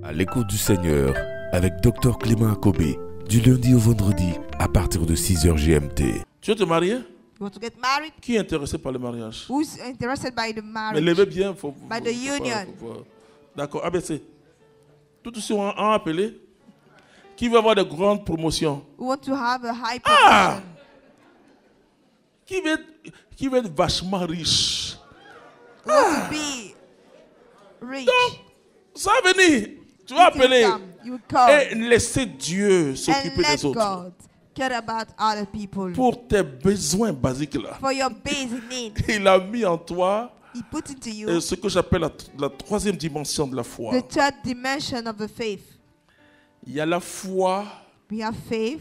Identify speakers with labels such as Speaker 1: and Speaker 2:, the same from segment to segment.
Speaker 1: À l'écoute du Seigneur avec Dr Clément Akobé, du lundi au vendredi à partir de 6h GMT.
Speaker 2: Tu veux te marier?
Speaker 3: You want to get married?
Speaker 2: Qui est intéressé par le mariage?
Speaker 3: Who's interested by the
Speaker 2: Mais
Speaker 3: marriage?
Speaker 2: levez bien,
Speaker 3: By the union.
Speaker 2: D'accord, ABC. Tout ceux ont appelé. Qui veut avoir de grandes promotions?
Speaker 3: We want to have a high promotion.
Speaker 2: Qui veut être vachement riche?
Speaker 3: We want to be rich.
Speaker 2: Donc, ça va venir. Tu vas
Speaker 3: You
Speaker 2: appeler.
Speaker 3: come. You come.
Speaker 2: Et laisser Dieu
Speaker 3: And
Speaker 2: s'occuper
Speaker 3: let
Speaker 2: des autres.
Speaker 3: God care about other people.
Speaker 2: Pour tes besoins basiques là.
Speaker 3: For your basic needs.
Speaker 2: Il a mis en toi
Speaker 3: He put into you
Speaker 2: ce que j'appelle la troisième dimension de la foi.
Speaker 3: the third dimension of the faith.
Speaker 2: Il y a la foi
Speaker 3: We have faith,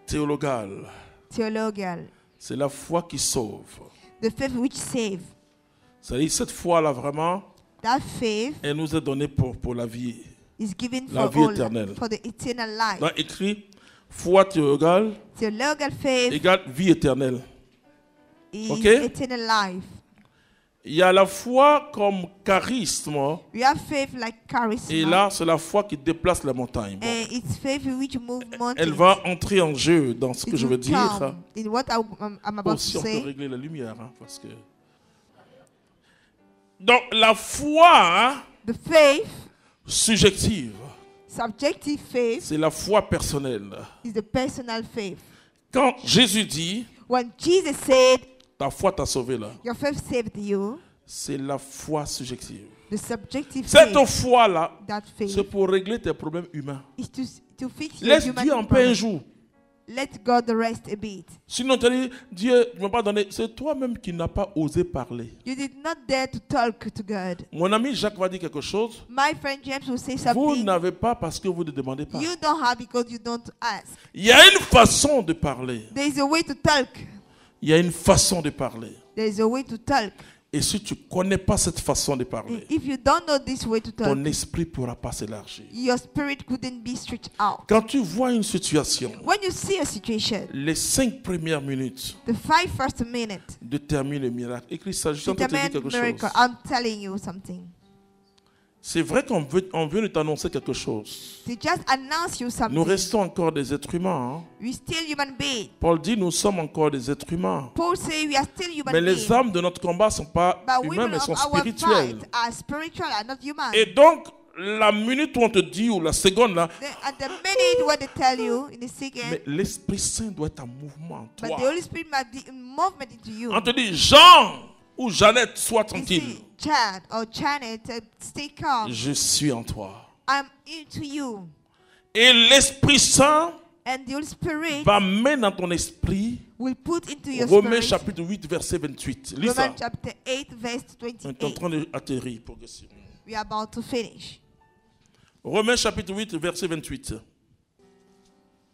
Speaker 2: théologale.
Speaker 3: theological.
Speaker 2: C'est la foi qui sauve.
Speaker 3: The faith which save.
Speaker 2: C'est-à-dire cette foi-là vraiment,
Speaker 3: That faith
Speaker 2: elle nous est donnée pour la vie.
Speaker 3: is given
Speaker 2: La
Speaker 3: for
Speaker 2: vie
Speaker 3: all,
Speaker 2: éternelle.
Speaker 3: for the eternal life.
Speaker 2: Là, écrit foi théologale
Speaker 3: Theological faith
Speaker 2: égale vie éternelle.
Speaker 3: is
Speaker 2: Ok?
Speaker 3: eternal life.
Speaker 2: Il y a la foi comme charisme.
Speaker 3: We have faith like charisma.
Speaker 2: Et là, c'est la foi qui déplace la montagne. Bon.
Speaker 3: And it's faith which move mountains.
Speaker 2: Elle va entrer en jeu dans ce que
Speaker 3: It
Speaker 2: je veux
Speaker 3: will
Speaker 2: dire.
Speaker 3: come in what I'm about
Speaker 2: Aussi,
Speaker 3: to
Speaker 2: on peut
Speaker 3: say.
Speaker 2: régler la lumière. Parce que... Donc, la foi
Speaker 3: The faith,
Speaker 2: subjective,
Speaker 3: subjective faith,
Speaker 2: c'est la foi personnelle.
Speaker 3: is the personal faith.
Speaker 2: Quand Jésus dit,
Speaker 3: When Jesus said,
Speaker 2: ta foi t'a sauvé là,
Speaker 3: your faith saved you,
Speaker 2: c'est la foi subjective.
Speaker 3: the subjective
Speaker 2: Cette
Speaker 3: faith,
Speaker 2: foi-là,
Speaker 3: that faith,
Speaker 2: c'est pour régler tes problèmes humains.
Speaker 3: is to fix your
Speaker 2: Laisse
Speaker 3: human
Speaker 2: Dieu en paix un
Speaker 3: problem.
Speaker 2: jour.
Speaker 3: Let God rest a bit.
Speaker 2: Sinon, tu dis, Dieu ne m'a pas donné. C'est toi-même qui n'as pas osé parler.
Speaker 3: You did not dare to talk to God.
Speaker 2: Mon ami Jacques va dire quelque chose.
Speaker 3: My friend James will say
Speaker 2: Vous
Speaker 3: something.
Speaker 2: n'avez pas parce que vous ne demandez pas.
Speaker 3: You don't have because you don't ask.
Speaker 2: Il y a une façon de parler.
Speaker 3: There is a way to talk.
Speaker 2: Il y a une façon de parler.
Speaker 3: There is a way to talk.
Speaker 2: Et si tu ne connais pas cette façon de
Speaker 3: And
Speaker 2: parler,
Speaker 3: if you don't know this way to talk,
Speaker 2: ton esprit ne pourra pas s'élargir.
Speaker 3: your spirit couldn't be stretched out.
Speaker 2: Quand tu vois une situation,
Speaker 3: When you see a situation,
Speaker 2: les 5 premières minutes
Speaker 3: the 5 first minutes
Speaker 2: déterminent le miracle. Écris ça, je suis en train de te dire
Speaker 3: determine
Speaker 2: quelque
Speaker 3: miracle.
Speaker 2: chose.
Speaker 3: I'm telling you something.
Speaker 2: C'est vrai qu'on veut nous t'annoncer quelque chose.
Speaker 3: To just announce you
Speaker 2: Nous
Speaker 3: something.
Speaker 2: restons encore des êtres humains. Hein.
Speaker 3: We still human beings.
Speaker 2: Paul dit, nous sommes encore des êtres humains.
Speaker 3: Paul say we are still human
Speaker 2: Mais les
Speaker 3: beings.
Speaker 2: armes de notre combat ne sont pas
Speaker 3: But
Speaker 2: humaines,
Speaker 3: women
Speaker 2: mais
Speaker 3: of
Speaker 2: sont
Speaker 3: our
Speaker 2: spirituelles.
Speaker 3: fight are spiritual and not human.
Speaker 2: Et donc, la minute où on te dit, ou la seconde là,
Speaker 3: At the minute when they tell you in the second,
Speaker 2: mais l'Esprit Saint doit être en mouvement en
Speaker 3: but
Speaker 2: toi.
Speaker 3: the Holy Spirit might be in movement into you.
Speaker 2: On te dit, Jean ou Jeannette, sois
Speaker 3: You
Speaker 2: tranquille.
Speaker 3: see, Chad or Janet, stay calm.
Speaker 2: Je suis en toi.
Speaker 3: I'm into you.
Speaker 2: Et l'Esprit Saint
Speaker 3: And the Holy Spirit
Speaker 2: va mettre dans ton esprit
Speaker 3: will put into your
Speaker 2: Romains
Speaker 3: spirit.
Speaker 2: chapitre 8, verset 28. Lis ça.
Speaker 3: Romans chapter 8, verse
Speaker 2: On est en
Speaker 3: 28.
Speaker 2: train d'atterrir progressivement.
Speaker 3: We are about to finish.
Speaker 2: Romains chapitre 8, verset 28.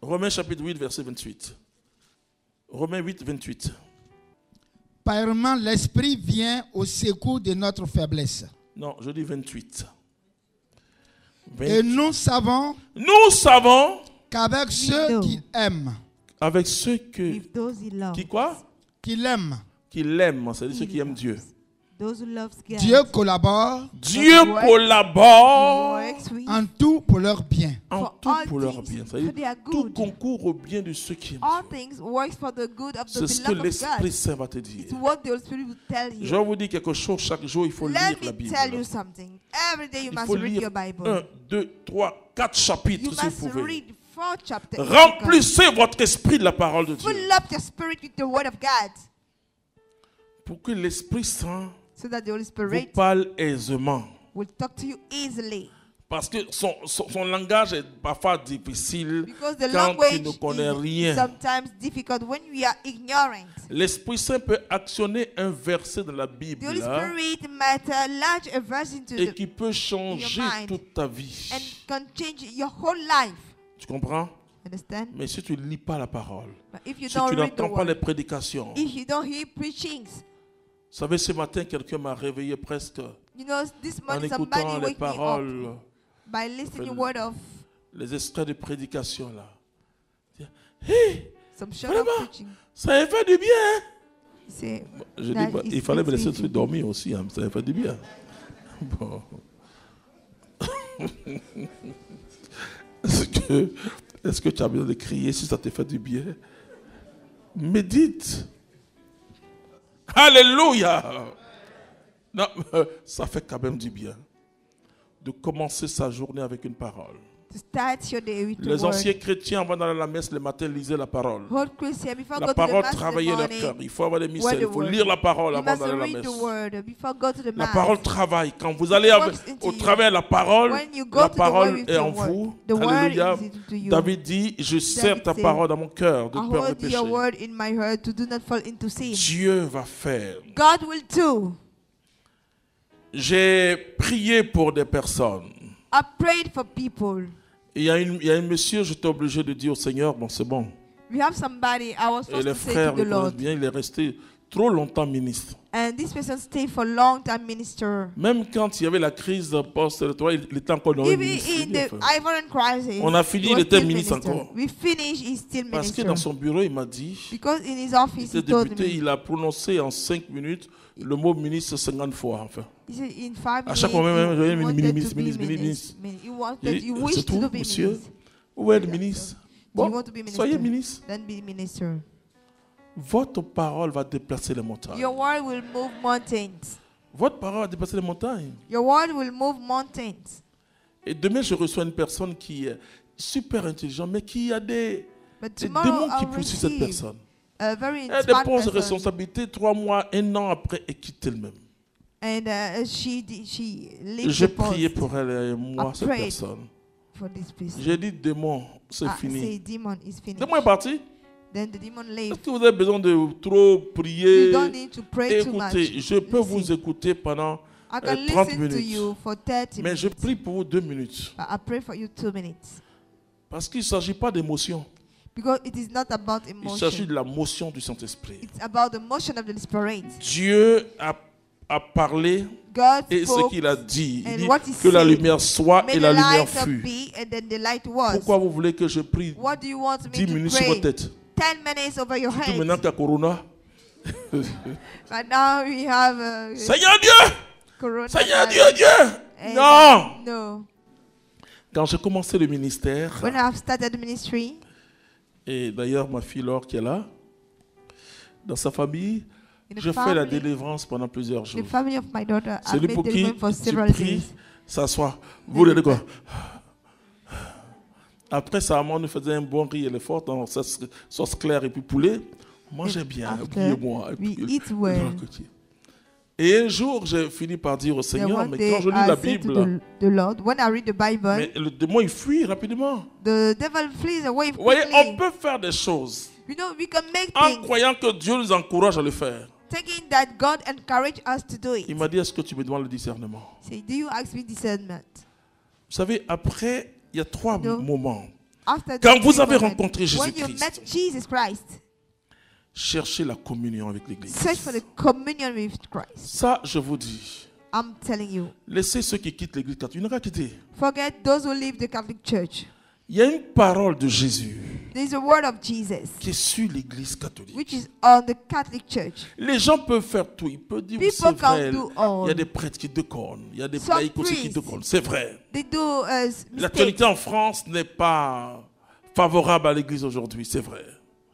Speaker 2: Romains chapitre 8, verset 28. Romains 8, 28.
Speaker 4: Pareillement, l'Esprit vient au secours de notre faiblesse.
Speaker 2: Non, je dis 28.
Speaker 4: Et nous savons
Speaker 2: Nous savons
Speaker 4: qu'avec ceux
Speaker 3: know.
Speaker 4: qui aiment,
Speaker 2: avec ceux
Speaker 3: With those he loves.
Speaker 2: qui quoi?
Speaker 4: qui l'aiment,
Speaker 2: Qui l'aiment, c'est-à-dire ceux qui aiment Dieu.
Speaker 3: Those who loves God.
Speaker 4: Dieu collabore
Speaker 2: Dieu collabore
Speaker 3: works with
Speaker 4: en tout pour leur bien.
Speaker 2: en
Speaker 3: for
Speaker 2: tout
Speaker 3: all
Speaker 2: pour leur
Speaker 3: things,
Speaker 2: bien.
Speaker 3: for
Speaker 2: C'est-à-dire
Speaker 3: their
Speaker 2: tout
Speaker 3: good.
Speaker 2: concourt au bien de ceux qui aiment
Speaker 3: All
Speaker 2: Dieu.
Speaker 3: things works for the good of the
Speaker 2: C'est ce que
Speaker 3: beloved of
Speaker 2: l'Esprit
Speaker 3: God.
Speaker 2: Saint va te dire.
Speaker 3: It's what the Holy Spirit will tell
Speaker 2: Je
Speaker 3: you.
Speaker 2: vais vous dire quelque chose. Chaque jour, il faut lire
Speaker 3: Let
Speaker 2: la
Speaker 3: me
Speaker 2: Bible.
Speaker 3: tell you something. Every day you
Speaker 2: Il
Speaker 3: must
Speaker 2: faut
Speaker 3: read
Speaker 2: lire
Speaker 3: your Bible.
Speaker 2: 1, 2, 3, 4
Speaker 3: You
Speaker 2: chapitres si
Speaker 3: must
Speaker 2: vous pouvez.
Speaker 3: read 4 chapters.
Speaker 2: Remplissez votre esprit de la parole de Dieu.
Speaker 3: Fill up your spirit with the word of God,
Speaker 2: Pour que l'Esprit Saint
Speaker 3: so that the Holy
Speaker 2: vous
Speaker 3: Spirit
Speaker 2: parle aisément.
Speaker 3: will talk to you easily.
Speaker 2: Parce que son langage est parfois difficile
Speaker 3: Because the
Speaker 2: quand
Speaker 3: language
Speaker 2: tu ne connais
Speaker 3: is
Speaker 2: rien.
Speaker 3: sometimes difficult when we are ignorant.
Speaker 2: L'Esprit Saint peut actionner un verset de la Bible
Speaker 3: The Holy
Speaker 2: là,
Speaker 3: Spirit might enlarge a verse into
Speaker 2: et
Speaker 3: the
Speaker 2: qui peut changer
Speaker 3: mind
Speaker 2: toute ta vie.
Speaker 3: and can change your whole life.
Speaker 2: Tu comprends?
Speaker 3: Understand?
Speaker 2: Mais si tu ne lis pas la parole,
Speaker 3: But if you
Speaker 2: si
Speaker 3: don't
Speaker 2: tu
Speaker 3: read the
Speaker 2: n'entends pas les
Speaker 3: word,
Speaker 2: prédications,
Speaker 3: if you don't hear preachings,
Speaker 2: vous savez, ce matin, quelqu'un m'a réveillé presque
Speaker 3: you know, this
Speaker 2: en
Speaker 3: morning
Speaker 2: écoutant
Speaker 3: somebody
Speaker 2: les
Speaker 3: wake me up
Speaker 2: paroles,
Speaker 3: by listening to word of
Speaker 2: les extraits de prédication là. Hé,
Speaker 3: some short of
Speaker 2: vraiment,
Speaker 3: preaching.
Speaker 2: ça a fait du bien. Hein?
Speaker 3: You say,
Speaker 2: Je
Speaker 3: that
Speaker 2: dis, bah,
Speaker 3: is
Speaker 2: il fallait me laisser
Speaker 3: easy.
Speaker 2: dormir aussi, hein, ça a fait du bien. Bon. Est-ce que tu as besoin de crier si ça te fait du bien? Médite. Alléluia. Non, ça fait quand même du bien de commencer sa journée avec une parole.
Speaker 3: To start your day with the
Speaker 2: Les
Speaker 3: word.
Speaker 2: anciens chrétiens, avant d'aller à la messe le matin, lisaient la parole.
Speaker 3: Old Christian, before
Speaker 2: La
Speaker 3: go to the
Speaker 2: parole
Speaker 3: mass in the
Speaker 2: travaillait leur cœur.
Speaker 3: morning,
Speaker 2: Il faut avoir des
Speaker 3: word
Speaker 2: missels. Il
Speaker 3: the
Speaker 2: faut
Speaker 3: word.
Speaker 2: lire la parole
Speaker 3: you
Speaker 2: avant
Speaker 3: must
Speaker 2: d'aller à la
Speaker 3: read
Speaker 2: messe.
Speaker 3: the word before go to the
Speaker 2: La
Speaker 3: mass.
Speaker 2: parole travaille. Quand vous allez au travers de la parole,
Speaker 3: When you go
Speaker 2: la
Speaker 3: to the word
Speaker 2: parole
Speaker 3: with
Speaker 2: est en
Speaker 3: the word,
Speaker 2: vous.
Speaker 3: the word
Speaker 2: Alléluia.
Speaker 3: is into you.
Speaker 2: David dit, je serre ta
Speaker 3: said,
Speaker 2: parole dans mon cœur de
Speaker 3: I
Speaker 2: peur de
Speaker 3: hold
Speaker 2: péché.
Speaker 3: your word in my heart to do not fall into sin.
Speaker 2: Dieu va faire.
Speaker 3: God will do.
Speaker 2: J'ai prié pour des personnes.
Speaker 3: I prayed for people.
Speaker 2: Il y a une monsieur, j'étais obligé de dire au Seigneur, bon c'est bon.
Speaker 3: We have somebody I was
Speaker 2: Et
Speaker 3: supposed
Speaker 2: les
Speaker 3: to say
Speaker 2: frères
Speaker 3: to
Speaker 2: le
Speaker 3: the Lord.
Speaker 2: connaissent bien, il est resté trop longtemps ministre.
Speaker 3: And this person stayed for long time minister.
Speaker 2: Même quand il y avait la crise post-électorale, il était encore dans le
Speaker 3: Even
Speaker 2: ministère.
Speaker 3: in the Ivory crisis,
Speaker 2: On a fini,
Speaker 3: he was
Speaker 2: il était
Speaker 3: still
Speaker 2: ministre
Speaker 3: minister.
Speaker 2: encore.
Speaker 3: We finished, he's still
Speaker 2: Parce que
Speaker 3: minister.
Speaker 2: dans son bureau, il m'a dit,
Speaker 3: Because in his
Speaker 2: il
Speaker 3: office, he
Speaker 2: était
Speaker 3: told
Speaker 2: député,
Speaker 3: me,
Speaker 2: il a prononcé en 5 minutes le mot ministre 50 fois. Enfin.
Speaker 3: he said in 5
Speaker 2: À chaque
Speaker 3: minutes,
Speaker 2: moment, même, je
Speaker 3: he
Speaker 2: voyais
Speaker 3: wanted
Speaker 2: ministre,
Speaker 3: to be
Speaker 2: ministre,
Speaker 3: minister.
Speaker 2: ministre.
Speaker 3: He wanted,
Speaker 2: Il
Speaker 3: he
Speaker 2: dit,
Speaker 3: wished
Speaker 2: c'est tout,
Speaker 3: to be
Speaker 2: monsieur.
Speaker 3: minister.
Speaker 2: Où est le ministre?
Speaker 3: You
Speaker 2: Bon,
Speaker 3: want to be minister?
Speaker 2: soyez ministre.
Speaker 3: Then be minister.
Speaker 2: Votre parole va déplacer les montagnes.
Speaker 3: Your word will move mountains.
Speaker 2: Votre parole va déplacer les montagnes.
Speaker 3: Your word will move mountains.
Speaker 2: Et demain, je reçois une personne qui est super intelligente, mais qui a des
Speaker 3: But
Speaker 2: démons
Speaker 3: tomorrow
Speaker 2: qui
Speaker 3: I'll
Speaker 2: poursuivent cette
Speaker 3: receive
Speaker 2: personne.
Speaker 3: a very
Speaker 2: Elle
Speaker 3: smart
Speaker 2: dépose de
Speaker 3: person.
Speaker 2: responsabilités 3 mois, 1 an après et quitte elle-même.
Speaker 3: And she leaves
Speaker 2: J'ai
Speaker 3: the post
Speaker 2: prié pour elle et moi,
Speaker 3: I
Speaker 2: cette
Speaker 3: prayed.
Speaker 2: personne.
Speaker 3: for this person.
Speaker 2: J'ai dit, démon, c'est
Speaker 3: Say
Speaker 2: fini.
Speaker 3: demon is finished.
Speaker 2: Démon est parti.
Speaker 3: Then the demon
Speaker 2: Est-ce
Speaker 3: left.
Speaker 2: que vous avez besoin de trop prier?
Speaker 3: You don't need to pray too much.
Speaker 2: Écoutez, je peux
Speaker 3: Listen.
Speaker 2: vous écouter pendant
Speaker 3: I can
Speaker 2: 30
Speaker 3: listen to
Speaker 2: minutes.
Speaker 3: you for 30
Speaker 2: Mais je
Speaker 3: minutes.
Speaker 2: prie pour vous 2 minutes.
Speaker 3: But I pray for you 2 minutes.
Speaker 2: Parce qu'il ne s'agit pas d'émotion.
Speaker 3: Because it is not about
Speaker 2: Il s'agit
Speaker 3: emotion.
Speaker 2: de la motion du Saint-Esprit.
Speaker 3: It's about the motion of the Spirit.
Speaker 2: Dieu a parlé
Speaker 3: God
Speaker 2: et ce
Speaker 3: spoke
Speaker 2: qu'il a dit. Il
Speaker 3: and
Speaker 2: dit
Speaker 3: what he
Speaker 2: que la
Speaker 3: said.
Speaker 2: lumière soit
Speaker 3: May
Speaker 2: et
Speaker 3: the
Speaker 2: la lumière
Speaker 3: light
Speaker 2: fut.
Speaker 3: be, and then the light was.
Speaker 2: Pourquoi vous voulez que je prie
Speaker 3: What do you want me
Speaker 2: 10
Speaker 3: to
Speaker 2: minutes sur
Speaker 3: pray?
Speaker 2: votre tête?
Speaker 3: 10 minutes over your
Speaker 2: Tout
Speaker 3: head.
Speaker 2: maintenant qu'il y a Corona.
Speaker 3: But now we have
Speaker 2: Seigneur Dieu!
Speaker 3: Corona.
Speaker 2: Seigneur Dieu, Dieu!
Speaker 3: And,
Speaker 2: Non!
Speaker 3: No.
Speaker 2: Quand j'ai commencé le ministère,
Speaker 3: When I've started ministry,
Speaker 2: et d'ailleurs ma fille Laure qui est là, dans sa famille,
Speaker 3: in the
Speaker 2: je fais la
Speaker 3: family,
Speaker 2: délivrance pendant plusieurs jours.
Speaker 3: the family of my daughter, I've
Speaker 2: Celui
Speaker 3: made
Speaker 2: pour qui
Speaker 3: deliverance for
Speaker 2: tu
Speaker 3: several
Speaker 2: pries,
Speaker 3: days.
Speaker 2: s'assoit. Vous voulez quoi? Après ça, maman nous faisait un bon riz, elle est forte en sauce claire et puis poulet. Mangez bien,
Speaker 3: After,
Speaker 2: oubliez-moi. Et
Speaker 3: we
Speaker 2: puis,
Speaker 3: eat well.
Speaker 2: Et un jour, j'ai fini par dire au
Speaker 3: Then
Speaker 2: Seigneur,
Speaker 3: one
Speaker 2: mais
Speaker 3: day
Speaker 2: quand je lis
Speaker 3: I
Speaker 2: la
Speaker 3: said to
Speaker 2: Bible,
Speaker 3: the Lord, when I read the Bible,
Speaker 2: mais le démon il fuit rapidement.
Speaker 3: the devil flees away
Speaker 2: Vous voyez,
Speaker 3: quickly.
Speaker 2: on peut faire des choses
Speaker 3: You know, we can make
Speaker 2: en
Speaker 3: things,
Speaker 2: croyant que Dieu nous encourage à le faire.
Speaker 3: thinking that God encouraged us to do it.
Speaker 2: Il m'a dit, est-ce que tu me demandes le discernement?
Speaker 3: Say, do you ask me discernment?
Speaker 2: Vous savez, après, il y a 3
Speaker 3: No.
Speaker 2: moments.
Speaker 3: After
Speaker 2: Quand
Speaker 3: this
Speaker 2: vous avez
Speaker 3: moment,
Speaker 2: rencontré
Speaker 3: when you met
Speaker 2: Jésus-Christ,
Speaker 3: Jesus Christ,
Speaker 2: cherchez la communion avec l'Église.
Speaker 3: search for the communion with Christ.
Speaker 2: Ça, je vous dis,
Speaker 3: I'm telling you.
Speaker 2: laissez ceux qui quittent l'Église catholique. Il n'y en a qu'à quitter.
Speaker 3: Forget those who leave the Catholic Church.
Speaker 2: Il y a une parole de Jésus
Speaker 3: There's a word of Jesus,
Speaker 2: qui est sur l'Église catholique.
Speaker 3: which is on the Catholic Church.
Speaker 2: Les gens peuvent faire tout. Ils peuvent dire, oui,
Speaker 3: People
Speaker 2: c'est vrai.
Speaker 3: can do all.
Speaker 2: Il y a des prêtres qui déconnent. Il y a des
Speaker 3: Some
Speaker 2: laïcs aussi qui
Speaker 3: priests.
Speaker 2: déconnent. C'est vrai.
Speaker 3: They do mistakes.
Speaker 2: L'actualité en France n'est pas favorable à l'Église aujourd'hui. C'est vrai.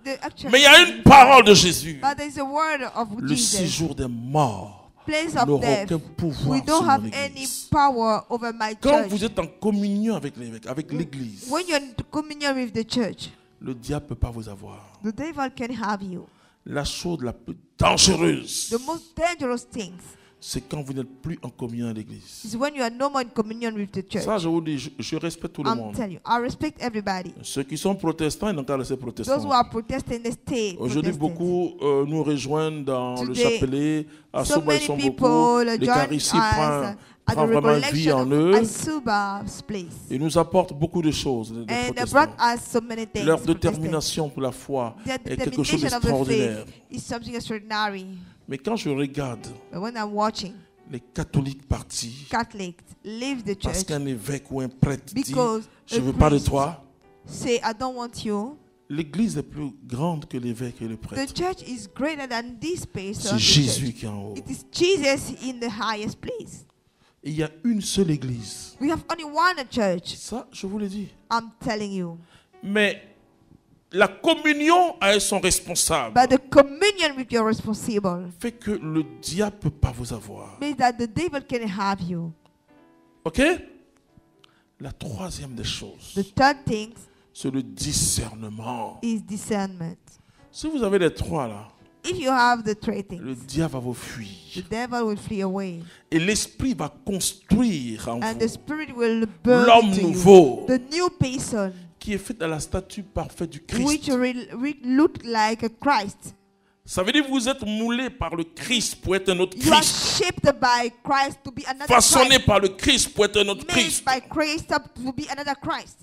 Speaker 3: Mais
Speaker 2: Mais il y a une parole de Jésus.
Speaker 3: But there's a word of
Speaker 2: Le
Speaker 3: Jesus.
Speaker 2: séjour des morts
Speaker 3: Place of
Speaker 2: n'aura
Speaker 3: death.
Speaker 2: aucun pouvoir
Speaker 3: We don't
Speaker 2: sur
Speaker 3: have
Speaker 2: mon
Speaker 3: any
Speaker 2: Église.
Speaker 3: power over my
Speaker 2: Quand
Speaker 3: church.
Speaker 2: vous êtes en communion avec l'évêque, avec l'Église,
Speaker 3: When you're in communion with the church,
Speaker 2: le diable ne peut pas vous avoir.
Speaker 3: the devil can have you.
Speaker 2: La chose la plus dangereuse,
Speaker 3: The most dangerous things
Speaker 2: c'est quand vous n'êtes plus en communion à l'Église.
Speaker 3: is when you are no more in communion with the church.
Speaker 2: Ça, je vous dis, je respecte tout le
Speaker 3: I'm
Speaker 2: monde.
Speaker 3: telling you, I respect everybody.
Speaker 2: Ceux qui sont protestants, ils n'ont qu'à rester
Speaker 3: Those who
Speaker 2: protestants.
Speaker 3: are protesting, they stay
Speaker 2: Aujourd'hui,
Speaker 3: protestant.
Speaker 2: beaucoup nous rejoignent dans le
Speaker 3: Today,
Speaker 2: chapelet. À
Speaker 3: So
Speaker 2: Soba, ils
Speaker 3: many
Speaker 2: sont
Speaker 3: people
Speaker 2: beaucoup.
Speaker 3: join
Speaker 2: L'Eucharistie
Speaker 3: us
Speaker 2: prend
Speaker 3: at the
Speaker 2: vraiment vie en
Speaker 3: recollection
Speaker 2: eux.
Speaker 3: of Asuba's place.
Speaker 2: Ils nous apportent beaucoup de choses, les
Speaker 3: And they
Speaker 2: protestants.
Speaker 3: brought us so many things.
Speaker 2: Leur
Speaker 3: Protestants.
Speaker 2: détermination pour la foi
Speaker 3: Their
Speaker 2: est quelque chose
Speaker 3: determination of the
Speaker 2: d'extraordinaire.
Speaker 3: faith is something extraordinary.
Speaker 2: Mais quand je regarde
Speaker 3: But when I'm watching
Speaker 2: les catholiques partis,
Speaker 3: Catholics leave the
Speaker 2: parce
Speaker 3: church
Speaker 2: qu'un évêque ou un prêtre dit
Speaker 3: because
Speaker 2: « je
Speaker 3: a
Speaker 2: ne veux pas de
Speaker 3: priest
Speaker 2: toi »,
Speaker 3: say, I don't want you.
Speaker 2: l'église est plus grande que l'évêque et le
Speaker 3: The
Speaker 2: prêtre.
Speaker 3: church is greater than this place.
Speaker 2: C'est Jésus qui est en haut.
Speaker 3: It is Jesus in the highest place.
Speaker 2: Et il y a une seule église.
Speaker 3: We have only one church.
Speaker 2: Ça, je vous l'ai dit.
Speaker 3: I'm telling you.
Speaker 2: Mais la communion avec son responsable
Speaker 3: But the communion with your responsible
Speaker 2: fait que le diable ne peut pas vous avoir.
Speaker 3: means that the devil can have you.
Speaker 2: Ok? La troisième des choses,
Speaker 3: The third thing
Speaker 2: c'est le discernement.
Speaker 3: is discernment.
Speaker 2: Si vous avez les trois là,
Speaker 3: If you have the three things,
Speaker 2: le diable va vous
Speaker 3: the
Speaker 2: fuir.
Speaker 3: devil will flee away.
Speaker 2: Et l'esprit va construire en
Speaker 3: And the
Speaker 2: vous
Speaker 3: spirit will burn
Speaker 2: l'homme
Speaker 3: into you.
Speaker 2: nouveau
Speaker 3: The new person,
Speaker 2: qui est fait dans la statue parfaite du
Speaker 3: which
Speaker 2: Christ.
Speaker 3: will look like a Christ.
Speaker 2: Ça veut dire que vous êtes moulé par le Christ pour être un autre
Speaker 3: You are
Speaker 2: Christ.
Speaker 3: shaped by Christ to be another
Speaker 2: Façonné
Speaker 3: Christ.
Speaker 2: par le Christ pour être un autre
Speaker 3: Made
Speaker 2: Christ.
Speaker 3: by Christ to be another Christ.